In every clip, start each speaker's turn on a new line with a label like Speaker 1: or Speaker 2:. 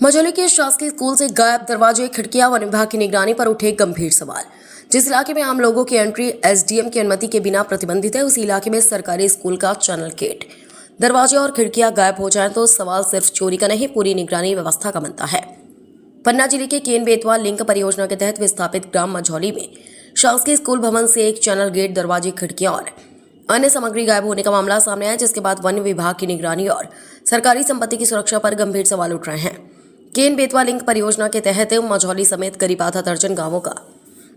Speaker 1: मझौली के शासकीय स्कूल से गायब दरवाजे, खिड़कियां, वन विभाग की निगरानी पर उठे गंभीर सवाल। जिस इलाके में आम लोगों की एंट्री एसडीएम की अनुमति के बिना प्रतिबंधित है, उसी इलाके में सरकारी स्कूल का चैनल गेट, दरवाजे और खिड़कियां गायब हो जाएं तो सवाल सिर्फ चोरी का नहीं, पूरी निगरानी व्यवस्था का बनता है। पन्ना जिले के केन बेतवा लिंक परियोजना के तहत विस्थापित ग्राम मझौली में शासकीय स्कूल भवन से एक चैनल गेट, दरवाजे, खिड़कियां और अन्य सामग्री गायब होने का मामला सामने आया, जिसके बाद वन विभाग की निगरानी और सरकारी संपत्ति की सुरक्षा पर गंभीर सवाल उठ रहे हैं। केन बेतवा लिंक परियोजना के तहत मझौली समेत करीब आधा दर्जन गांवों का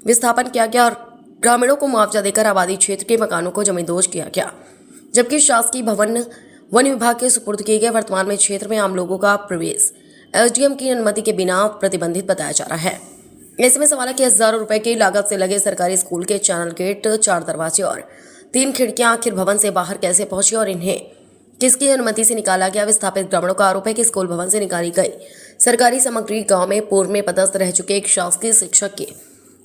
Speaker 1: विस्थापन किया गया और ग्रामीणों को मुआवजा देकर आबादी क्षेत्र के मकानों को जमींदोज किया गया, जबकि शासकीय भवन वन विभाग के सुपुर्द किए गए। वर्तमान में क्षेत्र में आम लोगों का प्रवेश एसडीएम की अनुमति के बिना प्रतिबंधित बताया जा रहा है। ऐसे में सवाल है कि हजारों रुपए की लागत से लगे सरकारी स्कूल के चैनल गेट, 4 दरवाजे और 3 खिड़कियां आखिर भवन से बाहर कैसे पहुंची और इन्हें किसकी अनुमति से निकाला गया। विस्थापित ग्रामीणों का आरोप है कि स्कूल भवन से निकाली गई सरकारी सामग्री गांव में पूर्व में पदस्थ रह चुके एक शासकीय शिक्षक के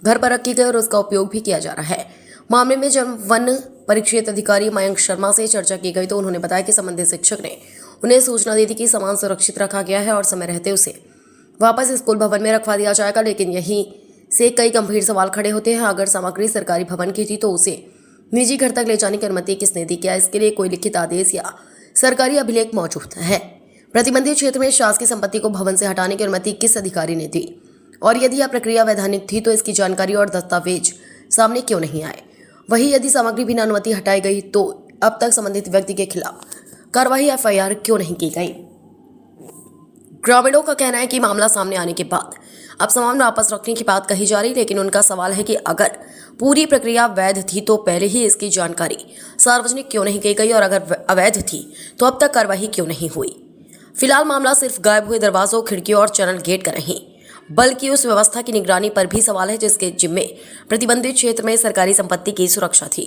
Speaker 1: घर पर रखी गई और उसका उपयोग भी किया जा रहा है। मामले में जब वन परिक्षेत्र अधिकारी मयंक शर्मा से चर्चा की गई तो उन्होंने बताया कि संबंधित शिक्षक ने उन्हें सूचना दी थी कि सामान सुरक्षित रखा गया है और समय रहते उसे वापस स्कूल भवन में रखवा दिया जाएगा। लेकिन यहीं से कई गंभीर सवाल खड़े होते हैं। अगर सामग्री सरकारी भवन की थी तो उसे निजी घर तक ले जाने की अनुमति किसने दी? क्या इसके लिए कोई लिखित आदेश या सरकारी अभिलेख मौजूद है? प्रतिबंधित क्षेत्र में शासकीय संपत्ति को भवन से हटाने की अनुमति किस अधिकारी ने दी? और यदि यह प्रक्रिया वैधानिक थी तो इसकी जानकारी और दस्तावेज सामने क्यों नहीं आए? वहीं यदि सामग्री बिना अनुमति हटाई गई तो अब तक संबंधित व्यक्ति के खिलाफ कार्रवाई एफआईआर क्यों नहीं की गई? ग्रामीणों का कहना है कि मामला सामने आने के बाद अब सामान वापस रखने की बात कही जा रही, लेकिन उनका सवाल है कि अगर पूरी प्रक्रिया वैध थी तो पहले ही इसकी जानकारी सार्वजनिक क्यों नहीं की गई और अगर अवैध थी तो अब तक कार्रवाई क्यों नहीं हुई? फिलहाल मामला सिर्फ गायब हुए दरवाजों, खिड़कियों और चैनल गेट का नहीं, बल्कि उस व्यवस्था की निगरानी पर भी सवाल है जिसके जिम्मे प्रतिबंधित क्षेत्र में सरकारी संपत्ति की सुरक्षा थी।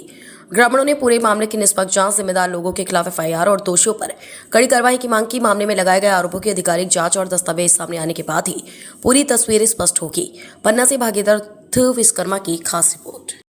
Speaker 1: ग्रामीणों ने पूरे मामले की निष्पक्ष जांच, जिम्मेदार लोगों के खिलाफ एफआईआर और दोषियों पर कड़ी कार्रवाई की मांग की। मामले में लगाए गए आरोपों की आधिकारिक जांच और दस्तावेज सामने आने के बाद ही पूरी तस्वीर स्पष्ट होगी। पन्ना से भागीरथ विश्वकर्मा की खास रिपोर्ट।